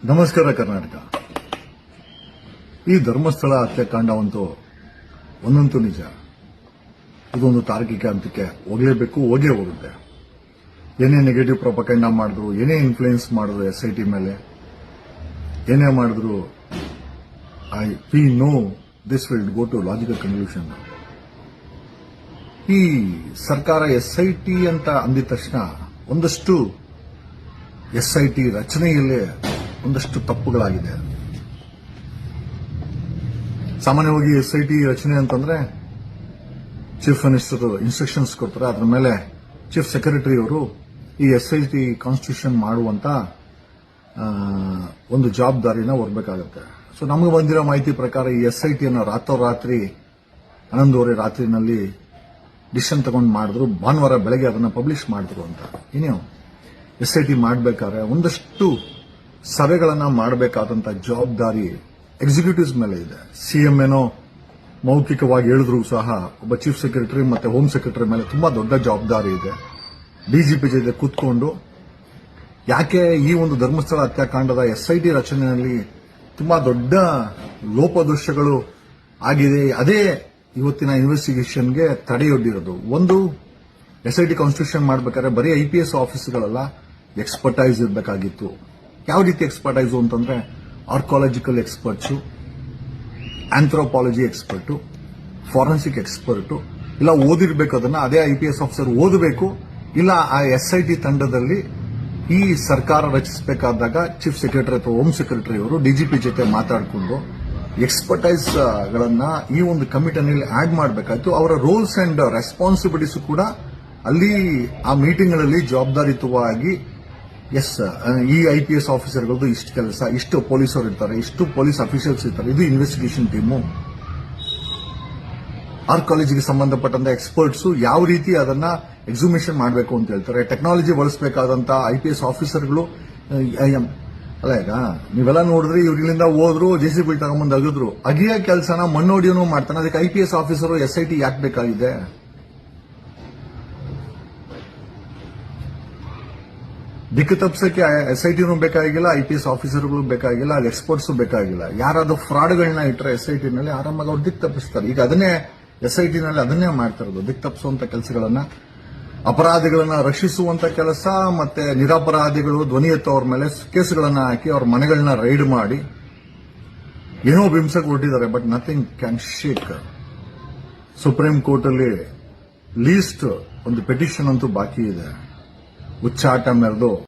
ನಮಸ್ಕಾರ ಕರ್ನಾಟಕ. ಈ ಧರ್ಮಸ್ಥಳ ಹತ್ಯಾಕಾಂಡವಂತೂ ಒಂದಂತೂ ನಿಜ. ಇದೊಂದು ತಾರ್ಕಿಕ ಹಂತಕ್ಕೆ ಹೋಗಲೇಬೇಕು, ಹೋಗೇ ಹೋಗುತ್ತೆ. ಏನೇ ನೆಗೆಟಿವ್ ಪ್ರೊಪಗಂಡ ಮಾಡಿದ್ರು, ಏನೇ ಇನ್ಫ್ಲೂಯೆನ್ಸ್ ಮಾಡಿದ್ರು SIT ಮೇಲೆ, ಏನೇ ಮಾಡಿದ್ರು we know this will go to logical conclusion. ಈ ಸರ್ಕಾರ SIT ಅಂತ ಅಂದಿದ ತಕ್ಷಣ ಒಂದಷ್ಟು SIT ರಚನೆಯಲ್ಲೇ ಒಂದಷ್ಟು ತಪ್ಪುಗಳಾಗಿದೆ. ಸಾಮಾನ್ಯವಾಗಿ SIT ರಚನೆ ಅಂತಂದ್ರೆ ಚೀಫ್ ಮಿನಿಸ್ಟರ್ ಇನ್ಸ್ಟ್ರಕ್ಷನ್ಸ್ ಕೊಡ್ತಾರೆ, ಅದರ ಮೇಲೆ ಚೀಫ್ ಸೆಕ್ರೆಟರಿ ಅವರು ಈ SIT ಕಾನ್ಸ್ಟಿಟ್ಯೂಷನ್ ಮಾಡುವಂತ ಒಂದು ಜವಾಬ್ದಾರಿನ ಹೊರಬೇಕಾಗುತ್ತೆ. ಸೊ ನಮಗೆ ಬಂದಿರೋ ಮಾಹಿತಿ ಪ್ರಕಾರ ಈ SIT ಅನ್ನು ರಾತ್ರೋರಾತ್ರಿ 11:30 ರಾತ್ರಿನಲ್ಲಿ ಡಿಸಿಷನ್ ತಗೊಂಡು ಮಾಡಿದ್ರು. ಭಾನುವಾರ ಬೆಳಗ್ಗೆ ಅದನ್ನು ಪಬ್ಲಿಷ್ ಮಾಡಿದ್ರು ಅಂತ. ಇನ್ನು SIT ಮಾಡಬೇಕಾದ್ರೆ ಒಂದಷ್ಟು ಸಭೆಗಳನ್ನ ಮಾಡಬೇಕಾದಂತ ಜವಾಬ್ದಾರಿ ಎಕ್ಸಿಕ್ಯೂಟಿವ್ಸ್ ಮೇಲೆ ಇದೆ. CM ಏನೋ ಮೌಖಿಕವಾಗಿ ಹೇಳಿದ್ರು ಸಹ ಒಬ್ಬ ಚೀಫ್ ಸೆಕ್ರೆಟರಿ ಮತ್ತೆ ಹೋಮ್ ಸೆಕ್ರೆಟರಿ ಮೇಲೆ ತುಂಬಾ ದೊಡ್ಡ ಜವಾಬ್ದಾರಿ ಇದೆ. DGP ಜೊತೆ ಕೂತ್ಕೊಂಡು ಯಾಕೆ ಈ ಒಂದು ಧರ್ಮಸ್ಥಳ ಹತ್ಯಾಕಾಂಡದ SIT ರಚನೆಯಲ್ಲಿ ತುಂಬಾ ದೊಡ್ಡ ಲೋಪದೋಷಗಳು ಆಗಿದೆ, ಅದೇ ಇವತ್ತಿನ ಇನ್ವೆಸ್ಟಿಗೇಷನ್ಗೆ ತಡೆಯೊಡ್ಡಿರೋದು. ಒಂದು, SIT ಕಾನ್ಸ್ಟಿಟ್ಯೂಷನ್ ಮಾಡಬೇಕಾದ್ರೆ ಬರೀ IPS ಆಫೀಸ್ಗಳಲ್ಲ, ಎಕ್ಸ್ಪರ್ಟೈಸ್ ಇರಬೇಕಾಗಿತ್ತು. ಯಾವ ರೀತಿ ಎಕ್ಸ್ಪರ್ಟೈಸು ಅಂತಂದ್ರೆ archaeological experts, anthropology expert, forensic expert ಇಲ್ಲ ಓದಿರ್ಬೇಕು. ಅದನ್ನ ಅದೇ IPS ಆಫೀಸರ್ ಓದಬೇಕು. ಇಲ್ಲ ಆ SIT ತಂಡದಲ್ಲಿ ಈ ಸರ್ಕಾರ ರಚಿಸಬೇಕಾದಾಗ ಚೀಫ್ ಸೆಕ್ರೆಟರಿ ಅಥವಾ ಹೋಮ್ ಸೆಕ್ರೆಟರಿ ಅವರು DGP ಜೊತೆ ಮಾತಾಡಿಕೊಂಡು ಎಕ್ಸ್ಪರ್ಟೈಸ್ ಗಳನ್ನ ಈ ಒಂದು ಕಮಿಟಿನಲ್ಲಿ ಆಡ್ ಮಾಡಬೇಕಾಯ್ತು. ಅವರ ರೋಲ್ಸ್ ಅಂಡ್ ರೆಸ್ಪಾನ್ಸಿಬಿಲಿಟೀಸ್ ಕೂಡ ಅಲ್ಲಿ ಆ ಮೀಟಿಂಗ್ಗಳಲ್ಲಿ ಜವಾಬ್ದಾರಿಯುತವಾಗಿ ಈ IPS ಆಫೀಸರ್ಗಳದ್ದು ಇಷ್ಟು ಕೆಲಸ, ಇಷ್ಟು ಪೊಲೀಸರು ಇರ್ತಾರೆ, ಇಷ್ಟು ಪೊಲೀಸ್ ಅಫಿಷಿಯಲ್ಸ್ ಇರ್ತಾರೆ, ಇದು ಇನ್ವೆಸ್ಟಿಗೇಷನ್ ಟೀಮು. ಆರ್ಕಾಲಜಿಗೆ ಸಂಬಂಧಪಟ್ಟಂತ ಎಕ್ಸ್ಪರ್ಟ್ಸ್ ಯಾವ ರೀತಿ ಅದನ್ನ ಎಕ್ಸಿಬಿಷನ್ ಮಾಡಬೇಕು ಅಂತ ಹೇಳ್ತಾರೆ. ಟೆಕ್ನಾಲಜಿ ಬಳಸಬೇಕಾದಂತ IPS ಆಫೀಸರ್ಗಳು ಅಲ್ಲ, ಈಗ ನೀವೆಲ್ಲ ನೋಡಿದ್ರೆ ಇವ್ರಿಗಳಿಂದ ಹೋದ್ರು, JCB ತಗೊಂಬಂದು ಅಗಿದ್ರು, ಅಗಿಯ ಕೆಲಸನ ಮಣ್ಣೋಡಿಯೋನು ಮಾಡ್ತಾನೆ. ಅದಕ್ಕೆ IPS ಆಫೀಸರು SIT ಯಾಕೆ ಬೇಕಾಗಿದೆ? ದಿಕ್ಕು ತಪ್ಪಿಸಕ್ಕೆ SITನೂ ಬೇಕಾಗಿಲ್ಲ, IPS ಆಫೀಸರ್ಗಳು ಬೇಕಾಗಿಲ್ಲ, ಅಲ್ಲಿ ಎಕ್ಸ್ಪರ್ಟ್ಸ್ ಬೇಕಾಗಿಲ್ಲ. ಯಾರಾದ್ರೂ ಫ್ರಾಡ್ಗಳನ್ನ ಇಟ್ಟರೆ SIT ನಲ್ಲಿ ಆರಾಮಾಗಿ ಅವ್ರು ದಿಕ್ಕು ತಪ್ಪಿಸ್ತಾರೆ. ಈಗ ಅದನ್ನೇ SIT ನಲ್ಲಿ ಅದನ್ನೇ ಮಾಡ್ತಾ ಇರೋದು, ದಿಕ್ಕು ತಪ್ಪಿಸುವಂತ ಕೆಲಸಗಳನ್ನ, ಅಪರಾಧಿಗಳನ್ನ ರಕ್ಷಿಸುವಂತ ಕೆಲಸ. ಮತ್ತೆ ನಿರಪರಾಧಿಗಳು ಧ್ವನಿ ಎತ್ತವ್ರ ಮೇಲೆ ಕೇಸ್ಗಳನ್ನ ಹಾಕಿ ಅವ್ರ ಮನೆಗಳನ್ನ ರೈಡ್ ಮಾಡಿ ಏನೋ ಹಿಂಸೆಗೆ ಹೊರಟಿದ್ದಾರೆ. But nothing can shake. Supreme Court ಅಲ್ಲಿ ಲೀಸ್ಟ್ ಒಂದು ಪೆಟಿಷನ್ ಅಂತೂ ಬಾಕಿ ಇದೆ. ಉಚ್ಚಾಟ ಮೆರೆದು